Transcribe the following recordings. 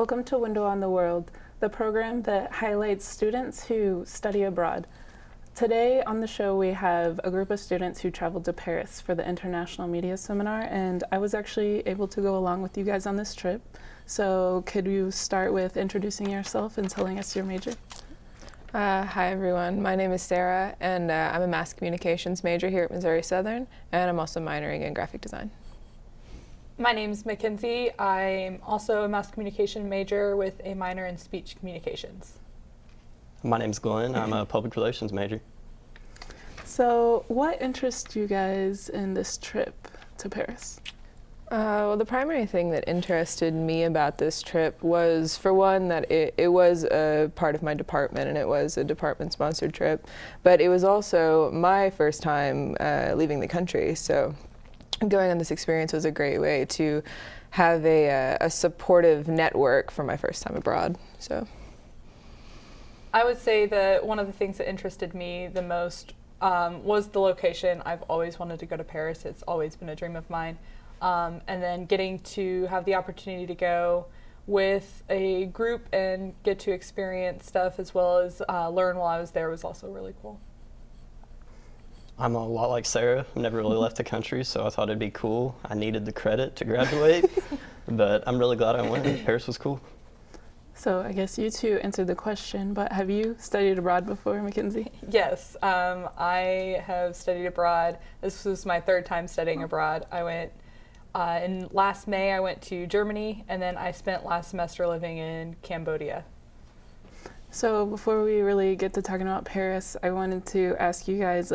Welcome to Window on the World, the program that highlights students who study abroad. Today on the show we have a group of students who traveled to Paris for the International Media Seminar, and I was actually able to go along with you guys on this trip. So could you start with introducing yourself and telling us your major? Hi everyone, my name is Sarah and I'm a mass communications major here at Missouri Southern, and I'm also minoring in graphic design. My name's Mackenzie. I'm also a mass communication major with a minor in speech communications. My name's Glenn. I'm a public relations major. So what interests you guys in this trip to Paris? Well, the primary thing that interested me about this trip was, for one, that it was a part of my department and it was a department-sponsored trip, but it was also my first time leaving the country, so going on this experience was a great way to have a supportive network for my first time abroad. So, I would say that one of the things that interested me the most was the location. I've always wanted to go to Paris. It's always been a dream of mine. And then getting to have the opportunity to go with a group and get to experience stuff as well as learn while I was there was also really cool. I'm a lot like Sarah. I've never really left the country, so I thought it'd be cool. I needed the credit to graduate, but I'm really glad I went. Paris was cool. So I guess you two answered the question, but have you studied abroad before, Mackenzie? Yes, I have studied abroad. This was my third time studying abroad. I went in last May, I went to Germany, and then I spent last semester living in Cambodia. So before we really get to talking about Paris, I wanted to ask you guys,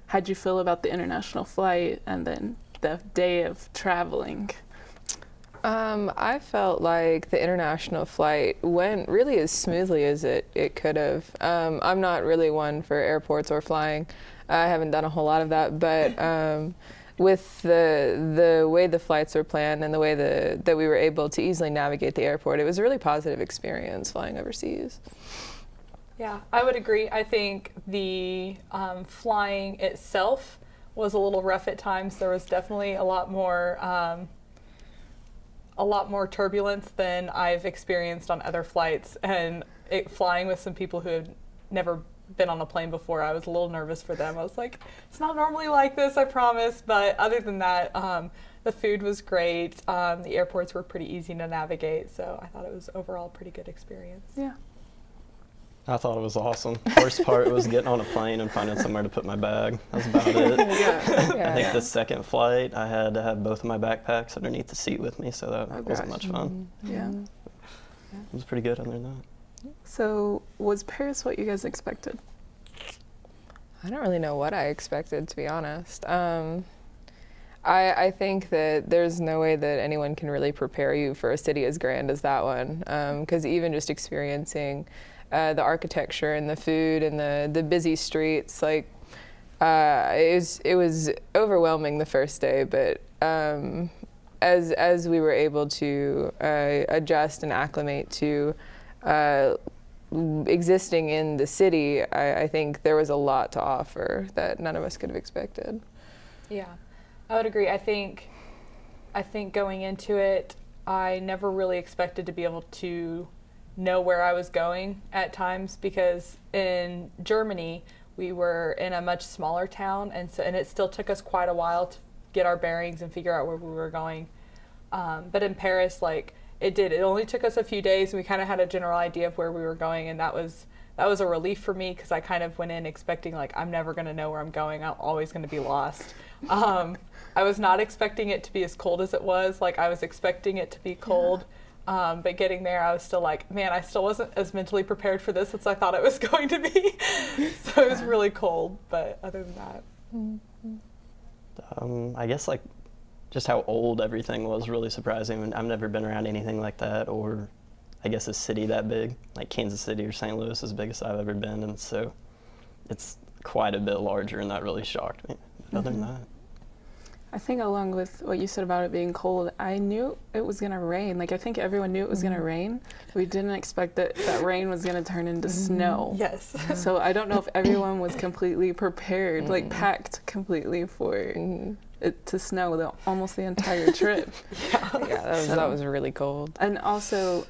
how'd you feel about the international flight and then the day of traveling? I felt like the international flight went really as smoothly as it could have. I'm not really one for airports or flying. I haven't done a whole lot of that, but with the way the flights were planned and the way that we were able to easily navigate the airport, it was a really positive experience flying overseas. Yeah, I would agree. I think the flying itself was a little rough at times. There was definitely a lot more turbulence than I've experienced on other flights. And flying with some people who had never been on a plane before, I was a little nervous for them. I was like, it's not normally like this, I promise. But other than that, the food was great. The airports were pretty easy to navigate. So I thought it was overall a pretty good experience. Yeah. I thought it was awesome. Worst part was getting on a plane and finding somewhere to put my bag. That was about it. I think the second flight, I had to have both of my backpacks underneath the seat with me, so that wasn't much fun. Yeah. It was pretty good other than that. So was Paris what you guys expected? I don't really know what I expected, to be honest. I think that there's no way that anyone can really prepare you for a city as grand as that one, because even just experiencing the architecture and the food and the busy streets, it was overwhelming the first day, but as we were able to adjust and acclimate to existing in the city, I think there was a lot to offer that none of us could have expected. Yeah, I would agree. I think going into it, I never really expected to be able to know where I was going at times, because in Germany we were in a much smaller town, and it still took us quite a while to get our bearings and figure out where we were going. But in Paris, it only took us a few days, and we kind of had a general idea of where we were going, and that was a relief for me, because I kind of went in expecting I'm never going to know where I'm going. I'm always going to be lost. I was not expecting it to be as cold as it was. I was expecting it to be cold. Yeah. But getting there, I was still man, I still wasn't as mentally prepared for this as I thought it was going to be. So it was really cold, but other than that. I guess just how old everything was really surprising. I've never been around anything like that, or I guess a city that big, like Kansas City or St. Louis is the biggest I've ever been, and so it's quite a bit larger, and that really shocked me. Other than that, I think along with what you said about it being cold, I knew it was going to rain. I think everyone knew it was going to rain. We didn't expect that rain was going to turn into snow. Yes. So I don't know if everyone was completely prepared, packed completely for it to snow almost the entire trip. Yeah, that was really cold. And also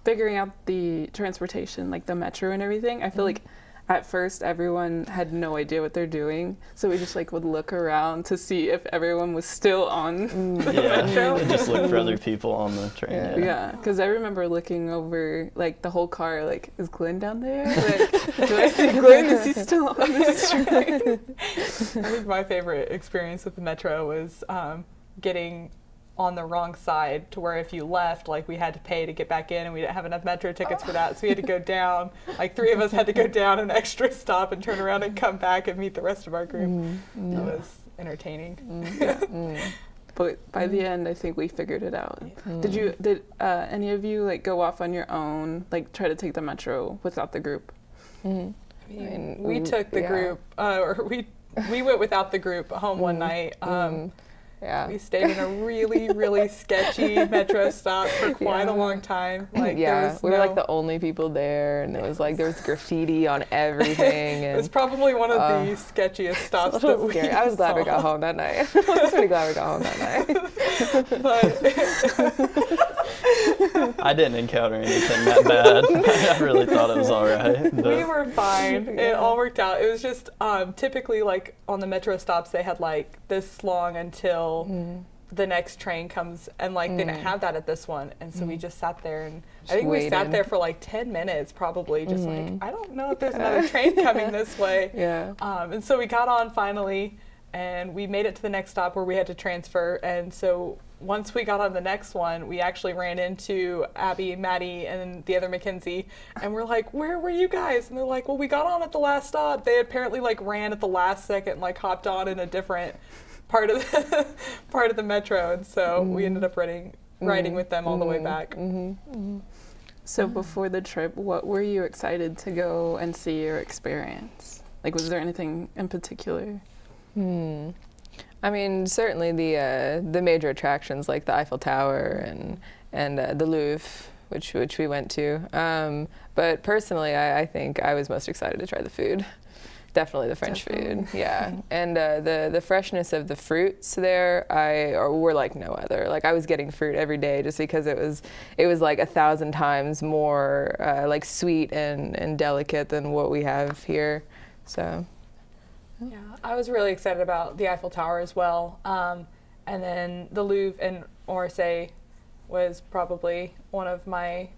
figuring out the transportation, like the metro and everything. I feel like at first everyone had no idea what they're doing, so we just like would look around to see if everyone was still on the metro. And just look for other people on the train. Yeah, because I remember looking over like the whole car, like, is Glenn down there? Like, do I see Glenn? Is he still on this train? I think my favorite experience with the metro was getting on the wrong side, to where if you left, like, we had to pay to get back in, and we didn't have enough metro tickets for that, so we had to go down. Like, 3 of us had to go down an extra stop and turn around and come back and meet the rest of our group. It was entertaining. But by the end, I think we figured it out. Did any of you like go off on your own, like try to take the metro without the group? I mean, we took the group, or we went without the group home one night. We stayed in a really, really sketchy metro stop for quite a long time. Like, we were like the only people there, and it was like there was graffiti on everything. And it was probably one of the sketchiest stops that we scary. I was glad we got home that night. I was pretty glad we got home that night. But I didn't encounter anything that bad. I really thought it was all right. we were fine. It all worked out. It was just typically, like, on the metro stops, they had like this long until the next train comes, and like they didn't have that at this one, and so we just sat there, and I think we sat there for like 10 minutes probably, just like, I don't know if there's another train coming this way. And so we got on finally, and we made it to the next stop where we had to transfer. And so once we got on the next one, we actually ran into Abby, Maddie, and the other Mackenzie, and we're like, where were you guys? And they're like, well, we got on at the last stop. They apparently like ran at the last second and like hopped on in a different part of the metro, and so we ended up riding with them all the way back. So before the trip, what were you excited to go and see or experience? Like, was there anything in particular? I mean, certainly the major attractions like the Eiffel Tower and the Louvre, which we went to. But personally, I think I was most excited to try the food. Definitely the French food, yeah. And the freshness of the fruits there, were like no other. Like, I was getting fruit every day just because it was like 1,000 times more like sweet and delicate than what we have here. So. Yeah, I was really excited about the Eiffel Tower as well. And then the Louvre and Orsay was probably one of my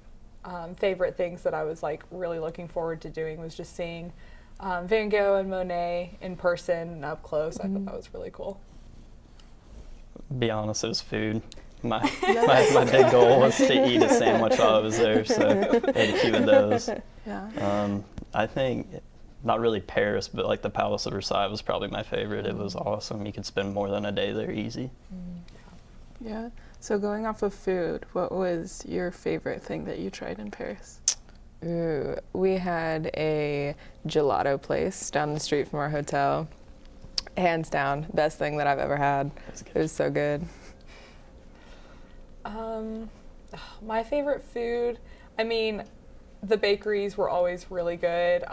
favorite things that I was like really looking forward to doing, was just seeing Van Gogh and Monet in person and up close. I thought that was really cool. Be honest, it was food. My big goal was to eat a sandwich while I was there, so I ate a few of those. I think, not really Paris, but like the Palace of Versailles was probably my favorite. It was awesome. You could spend more than a day there easy. Yeah. So going off of food, what was your favorite thing that you tried in Paris? Ooh, we had a gelato place down the street from our hotel. Hands down, best thing that I've ever had. It was so good. My favorite food, I mean, the bakeries were always really good.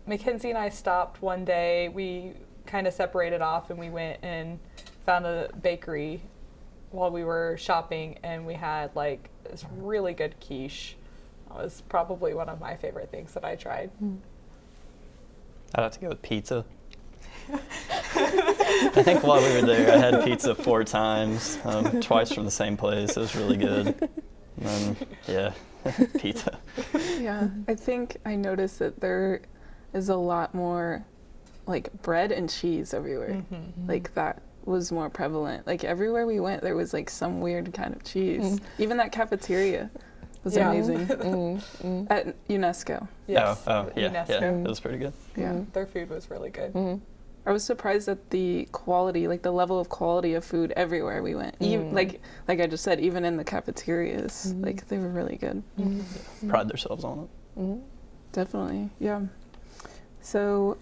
Mackenzie and I stopped one day. We kind of separated off, and we went and found a bakery while we were shopping, and we had like this really good quiche. That was probably one of my favorite things that I tried. I'd have to go with pizza. I think while we were there, I had pizza 4 times, twice from the same place. It was really good. And then, pizza. Yeah, I think I noticed that there is a lot more like bread and cheese everywhere. Like, that was more prevalent. Like, everywhere we went, there was like some weird kind of cheese. Even that cafeteria was amazing. At UNESCO. Yes. Oh, yeah, UNESCO. yeah, it was pretty good. Yeah. Their food was really good. I was surprised at the quality, like the level of quality of food everywhere we went. Even, like I just said, even in the cafeterias, like they were really good. Pride themselves on it. Definitely, yeah. So,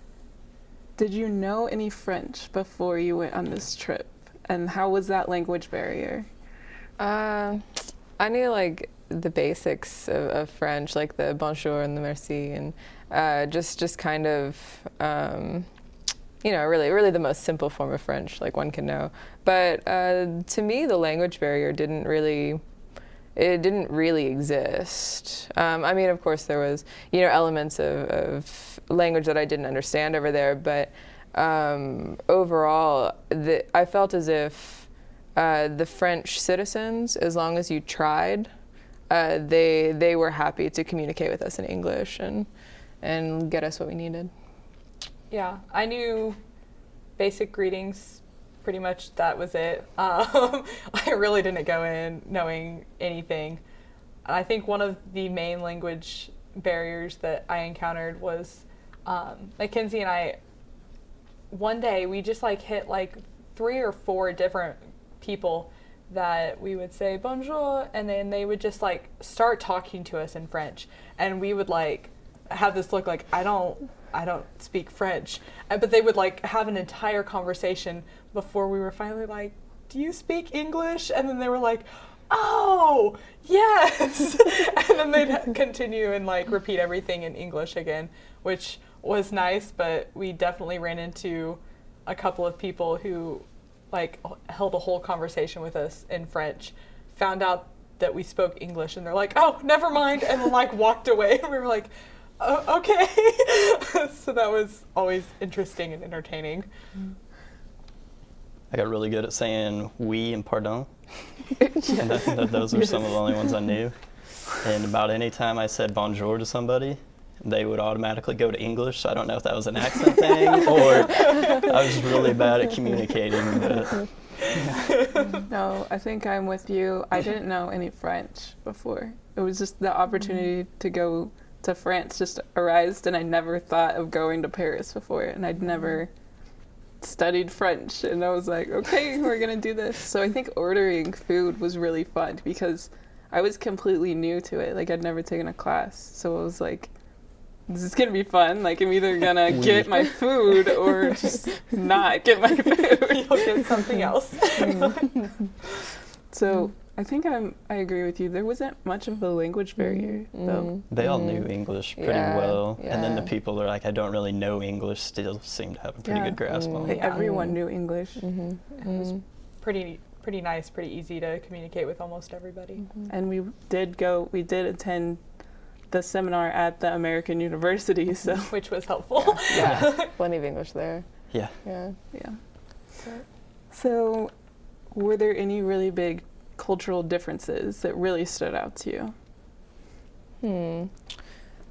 did you know any French before you went on this trip? And how was that language barrier? I knew like the basics of French, like the bonjour and the merci, and just kind of really the most simple form of French like one can know. But to me, the language barrier didn't really exist. I mean, of course, there was, elements of language that I didn't understand over there, but overall, I felt as if the French citizens, as long as you tried, they were happy to communicate with us in English and get us what we needed. Yeah, I knew basic greetings. Pretty much that was it. I really didn't go in knowing anything. I think one of the main language barriers that I encountered was Mackenzie and I, one day we just like hit like 3 or 4 different people that we would say bonjour, and then they would just like start talking to us in French, and we would like have this look like I don't speak French, but they would like have an entire conversation before we were finally like, do you speak English? And then they were like, oh yes. And then they'd continue and like repeat everything in English again, which was nice, but we definitely ran into a couple of people who like held a whole conversation with us in French, found out that we spoke English, and they're like, oh, never mind, and then like walked away. And we were like, oh, okay. So that was always interesting and entertaining. I got really good at saying oui and pardon. And those were some of the only ones I knew. And about any time I said bonjour to somebody, they would automatically go to English. So I don't know if that was an accent thing or I was really bad at communicating. But No, I think I'm with you. I didn't know any French before. It was just the opportunity to go to France just arose, and I never thought of going to Paris before, and I'd never studied French, and I was like, okay, we're gonna do this. So I think ordering food was really fun because I was completely new to it. Like, I'd never taken a class, so I was like, this is gonna be fun. Like, I'm either gonna get my food or just not get my food. You'll get something else. So I think I agree with you. There wasn't much of a language barrier, though. they all knew English pretty Yeah, well. And then the yeah. people that are like, I don't really know English, still seem to have a pretty Yeah. good grasp on Like, it. everyone knew English. It was pretty nice, pretty easy to communicate with almost everybody. And we did attend the seminar at the American University, so Which was helpful. Yeah, plenty of English there. Yeah. Yeah. yeah. So were there any really big cultural differences that really stood out to you?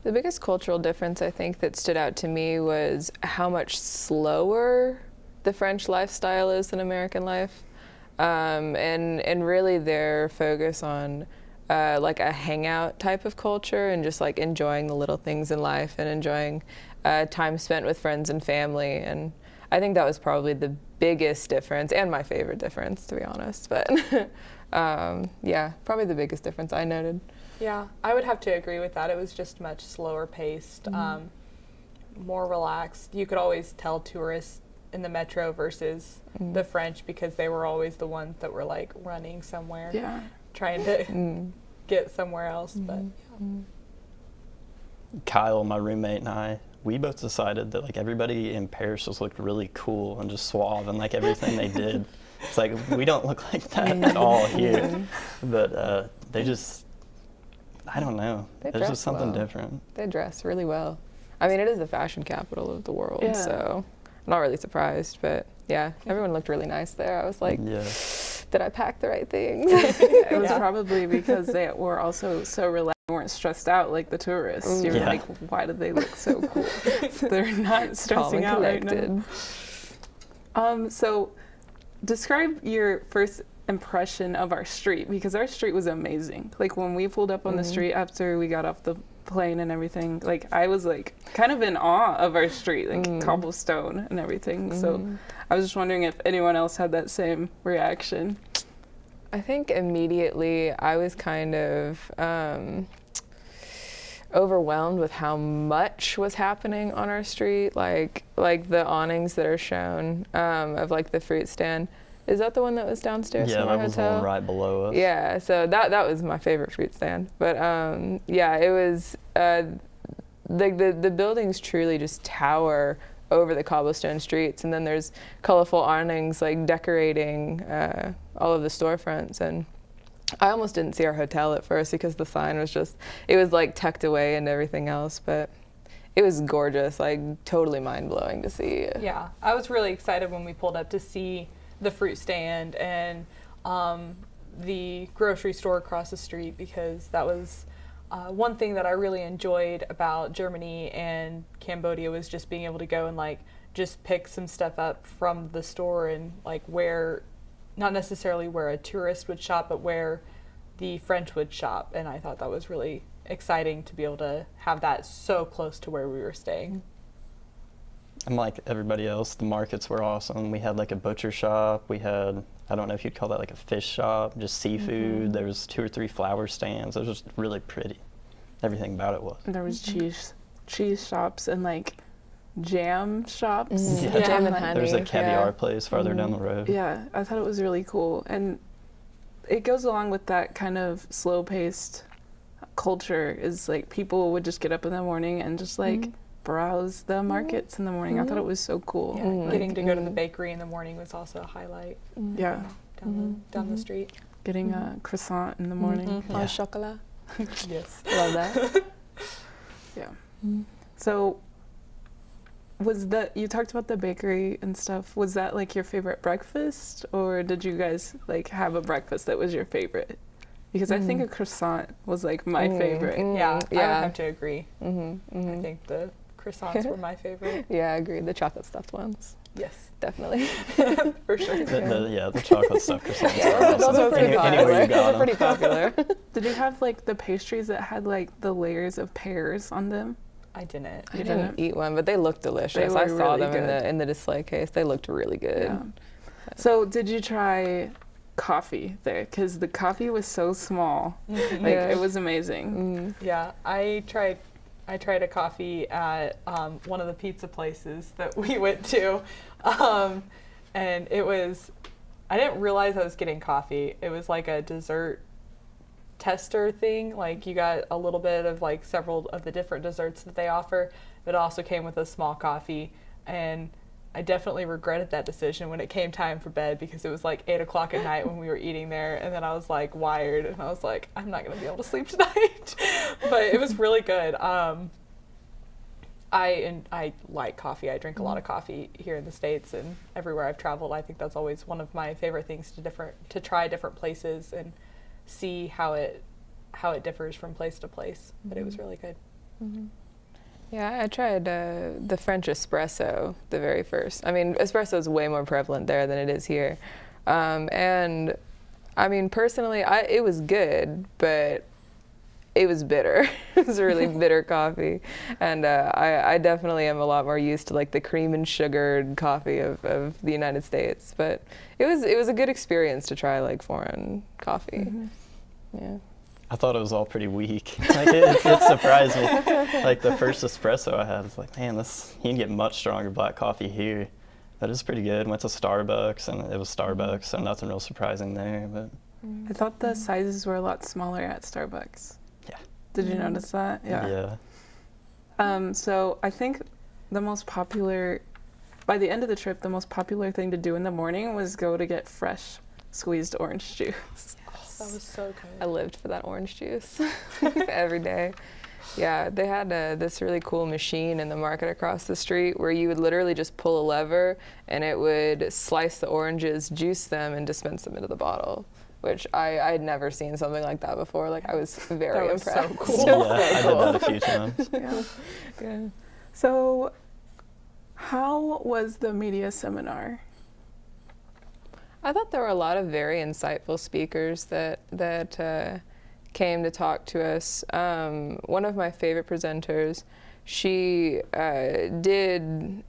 The biggest cultural difference I think that stood out to me was how much slower the French lifestyle is than American life, and really their focus on like a hangout type of culture and just like enjoying the little things in life and enjoying time spent with friends and family. And I think that was probably the biggest difference and my favorite difference, to be honest. But yeah, probably the biggest difference I noted. Yeah, I would have to agree with that. It was just much slower paced, more relaxed. You could always tell tourists in the metro versus the French because they were always the ones that were like running somewhere, Yeah. trying to get somewhere else. But Kyle, my roommate, and I, we both decided that like everybody in Paris just looked really cool and just suave and like everything they did. It's like we don't look like that at all here, but they just, I don't know. They There's dress just something well. different. They dress really well. I mean, it is the fashion capital of the world, Yeah. so I'm not really surprised. But yeah, everyone looked really nice there. I was like, Yeah. did I pack the right things? It was probably because they were also so relaxed. They weren't stressed out like the tourists. You were Yeah. like, why do they look so cool? They're not stressing out right now. So describe your first impression of our street, because our street was amazing. Like, when we pulled up on the street after we got off the plane and everything, like, I was like kind of in awe of our street, like cobblestone and everything. So I was just wondering if anyone else had that same reaction. I think immediately I was kind of overwhelmed with how much was happening on our street, like the awnings that are shown of like the fruit stand. Is that the one that was downstairs Yeah, from our that was the hotel? one right below us. Yeah, so that was my favorite fruit stand. But yeah, it was the buildings truly just tower over the cobblestone streets, and then there's colorful awnings like decorating all of the storefronts. And I almost didn't see our hotel at first because the sign was just, it was like tucked away and everything else, but it was gorgeous, like totally mind-blowing to see. Yeah, I was really excited when we pulled up to see the fruit stand and the grocery store across the street, because that was one thing that I really enjoyed about Germany and Cambodia, was just being able to go and like just pick some stuff up from the store and like where, not necessarily where a tourist would shop, but where the French would shop. And I thought that was really exciting to be able to have that so close to where we were staying. And like everybody else, the markets were awesome. We had like a butcher shop. We had, I don't know if you'd call that like a fish shop, just seafood. There was 2 or 3 flower stands. It was just really pretty. Everything about it was. And there was cheese shops and like jam shops. Yeah. Jam and honey. There was a caviar yeah. place farther down the road. Yeah, I thought it was really cool. And it goes along with that kind of slow-paced culture, is like people would just get up in the morning and just like browse the markets in the morning. I thought it was so cool. Yeah, Like, getting to go to the bakery in the morning was also a highlight. yeah, Down the street. getting a croissant in the morning. Yeah. Au chocolat. Yes. Love that. Yeah. So you talked about the bakery and stuff. Was that like your favorite breakfast, or did you guys like have a breakfast that was your favorite? Because I think a croissant was like my favorite. Yeah, I would yeah. have to agree. I think the croissants were my favorite. Yeah, I agree. The chocolate stuffed ones. Yes, Definitely. for sure. The chocolate stuff croissants Yeah, are those awesome. are pretty Anywhere popular. you Those got are pretty popular. Did you have like the pastries that had like the layers of pears on them? I didn't. I didn't eat one, but they looked delicious. They I were saw really them good. in the display case. They looked really good. Yeah. So did you try coffee there? Because the coffee was so small. Like Yeah. it was amazing. Yeah, I tried a coffee at one of the pizza places that we went to, and it was, I didn't realize I was getting coffee. It was like a dessert tester thing. Like you got a little bit of like several of the different desserts that they offer, but it also came with a small coffee. And I definitely regretted that decision when it came time for bed, because it was like 8 o'clock at night when we were eating there, and then I was like wired, and I was like, I'm not gonna be able to sleep tonight. But it was really good. I like coffee. I drink a lot of coffee here in the States and everywhere I've traveled. I think that's always one of my favorite things to try different places and see how it differs from place to place. But it was really good. Yeah, I tried the French espresso, the very first. I mean, espresso is way more prevalent there than it is here. And I mean, personally, it was good, but it was bitter. It was a really bitter coffee. And I definitely am a lot more used to like the cream and sugared coffee of the United States. But it was a good experience to try like foreign coffee. Yeah. I thought it was all pretty weak. Like it surprised me. Like the first espresso I had, was like, man, you can get much stronger black coffee here. But it's pretty good. Went to Starbucks, and it was Starbucks, so nothing real surprising there. But I thought the sizes were a lot smaller at Starbucks. yeah, Did you notice that? yeah. So I think by the end of the trip, the most popular thing to do in the morning was go to get fresh squeezed orange juice. That was so I good. lived for that orange juice every day. Yeah, they had this really cool machine in the market across the street where you would literally just pull a lever and it would slice the oranges, juice them, and dispense them into the bottle, which I'd never seen something like that before. Like, I was very That was so impressed. cool. Yeah, I did that a few times. Yeah. Yeah. So how was the media seminar? I thought there were a lot of very insightful speakers that came to talk to us. One of my favorite presenters, she's an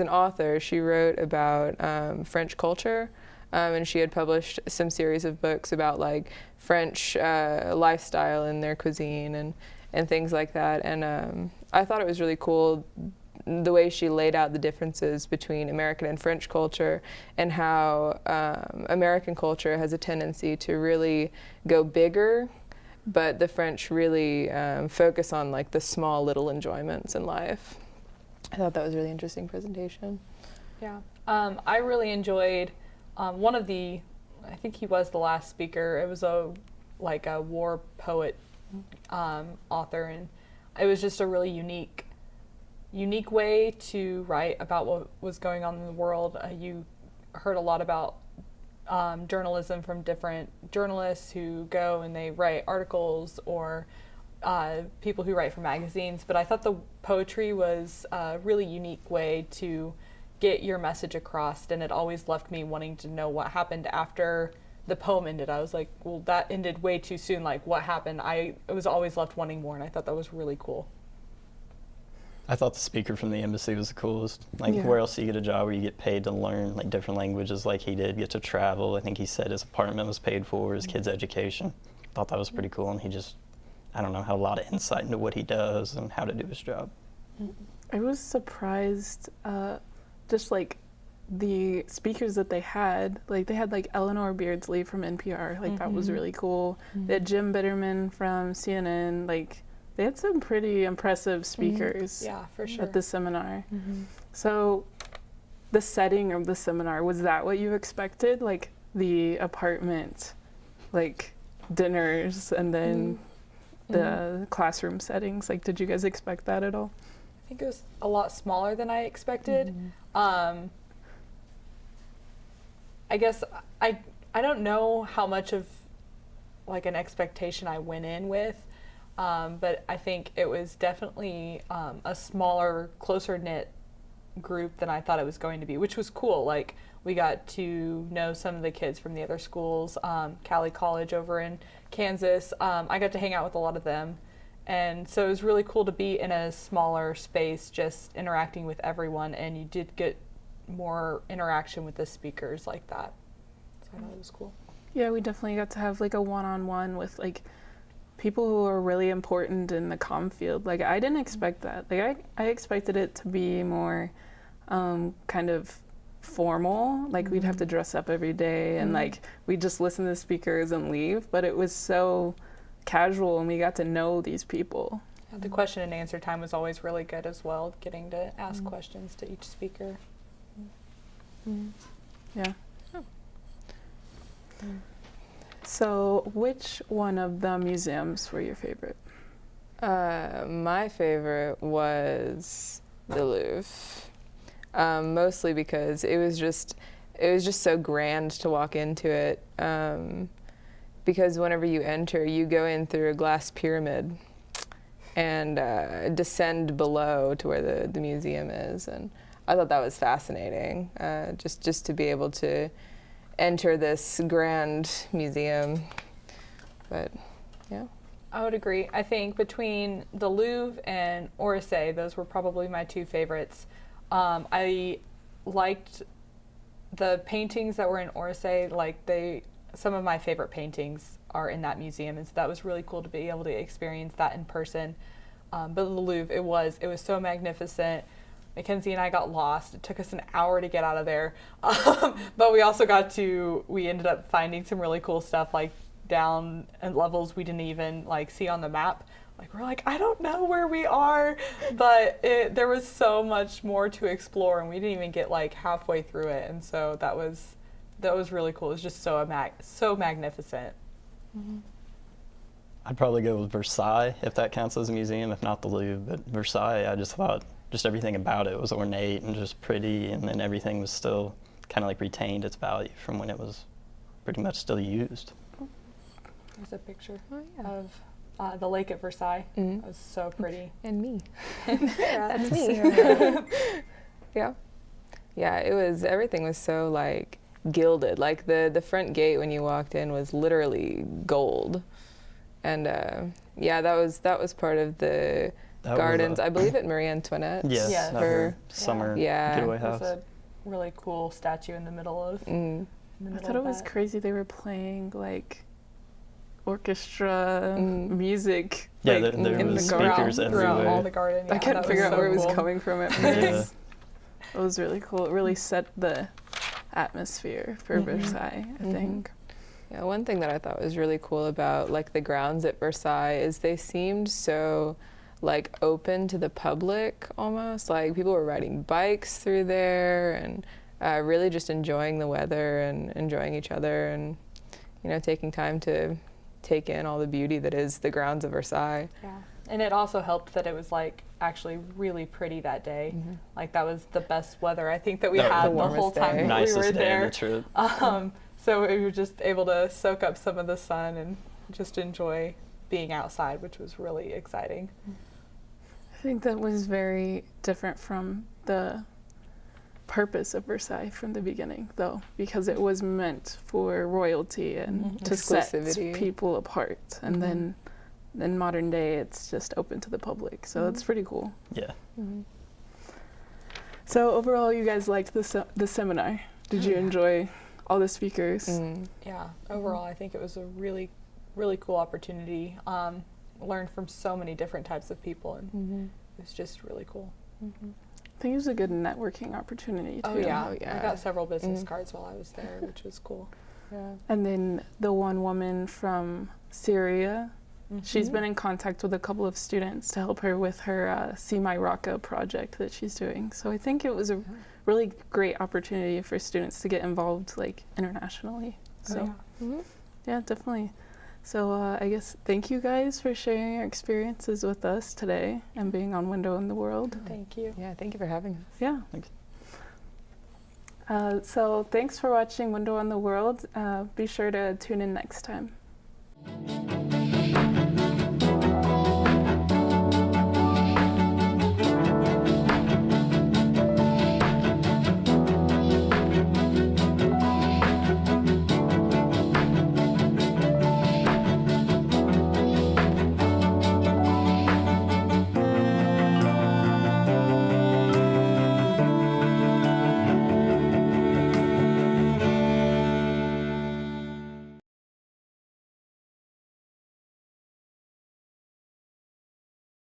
author. She wrote about French culture, and she had published some series of books about like French lifestyle and their cuisine and things like that. And I thought it was really cool the way she laid out the differences between American and French culture, and how American culture has a tendency to really go bigger, but the French really focus on like the small little enjoyments in life. I thought that was a really interesting presentation. Yeah. I really enjoyed one of the, I think he was the last speaker. It was a war poet author, and it was just a really unique way to write about what was going on in the world. You heard a lot about journalism from different journalists who go and they write articles, or people who write for magazines, but I thought the poetry was a really unique way to get your message across, and it always left me wanting to know what happened after the poem ended. I was like, well, that ended way too soon, like what happened? I was always left wanting more, and I thought that was really cool. I thought the speaker from the embassy was the coolest. Like, Yeah. where else do you get a job where you get paid to learn like different languages like he did, get to travel? I think he said his apartment was paid for, his kids' education. Thought that was pretty cool, and he just, I don't know, had a lot of insight into what he does and how to do his job. I was surprised, just like the speakers that they had. Like they had like Eleanor Beardsley from NPR. Like that was really cool. They had Jim Bitterman from CNN. Like they had some pretty impressive speakers Yeah, for sure. at the seminar. So the setting of the seminar, was that what you expected? Like the apartment, like dinners, and then the classroom settings? Like, did you guys expect that at all? I think it was a lot smaller than I expected. I guess I don't know how much of like an expectation I went in with, but I think it was definitely a smaller, closer knit group than I thought it was going to be, which was cool. Like we got to know some of the kids from the other schools, Cali College over in Kansas. I got to hang out with a lot of them. And so it was really cool to be in a smaller space, just interacting with everyone, and you did get more interaction with the speakers like that. So I thought it was cool. Yeah, we definitely got to have like a one-on-one with like people who are really important in the comm field. Like I didn't expect that. Like I expected it to be more kind of formal. Like we'd have to dress up every day and like we'd just listen to the speakers and leave. But it was so casual, and we got to know these people. The question and answer time was always really good as well, getting to ask questions to each speaker. Yeah. So which one of the museums were your favorite? My favorite was the Louvre, mostly because it was just so grand to walk into it. Because whenever you enter, you go in through a glass pyramid and descend below to where the museum is, and I thought that was fascinating. Just to be able to enter this grand museum, but yeah. I would agree. I think between the Louvre and Orsay, those were probably my two favorites. I liked the paintings that were in Orsay. Some of my favorite paintings are in that museum, and so that was really cool to be able to experience that in person. But the Louvre, it was so magnificent. Mackenzie and I got lost. It took us an hour to get out of there. But we also we ended up finding some really cool stuff like down at levels we didn't even like see on the map. Like we're like, I don't know where we are, but there was so much more to explore, and we didn't even get like halfway through it. And so that was really cool. It was just so magnificent. I'd probably go with Versailles, if that counts as a museum, if not the Louvre. But Versailles, I just thought just everything about it was ornate and just pretty, and then everything was still kind of like retained its value from when it was pretty much still used. There's a picture of the lake at Versailles. It was so pretty. And me. That's me. Yeah. Yeah, everything was so like gilded. Like the front gate when you walked in was literally gold. And that was part of the gardens. I believe at Marie Antoinette. Yes, Yeah. her summer getaway There's house. a really cool statue in the middle of. I thought it was crazy they were playing like orchestra music. Yeah, like, there in was the garden. speakers throughout everywhere. all the garden. I Yeah, couldn't that figure out so where it was cool. coming from at first. It was really cool. It really set the atmosphere for Versailles, I think. Yeah, one thing that I thought was really cool about like the grounds at Versailles is they seemed so like open to the public almost. Like people were riding bikes through there and really just enjoying the weather and enjoying each other and, you know, taking time to take in all the beauty that is the grounds of Versailles. Yeah. And it also helped that it was like actually really pretty that day. Like that was the best weather I think that we That was had the the whole warmest time day. that we Nicest were day there. of the trip. So we were just able to soak up some of the sun and just enjoy being outside, which was really exciting. I think that was very different from the purpose of Versailles from the beginning, though, because it was meant for royalty and to set Exclusivity. people apart. And then in modern day, it's just open to the public. So that's pretty cool. Yeah. So overall, you guys liked the seminar. Did you enjoy all the speakers? Yeah, overall, I think it was a really, really cool opportunity. Learned from so many different types of people, and it was just really cool. I think it was a good networking opportunity, too. Oh yeah, Oh, yeah. I got several business cards while I was there, which was cool. Yeah. And then the one woman from Syria, she's been in contact with a couple of students to help her with her See My Raqqa project that she's doing. So I think it was a really great opportunity for students to get involved, like, internationally. So yeah, definitely. So I guess thank you guys for sharing your experiences with us today and being on Window in the World. Thank you. Yeah, thank you for having us. Yeah. Thanks. So thanks for watching Window on the World. Be sure to tune in next time.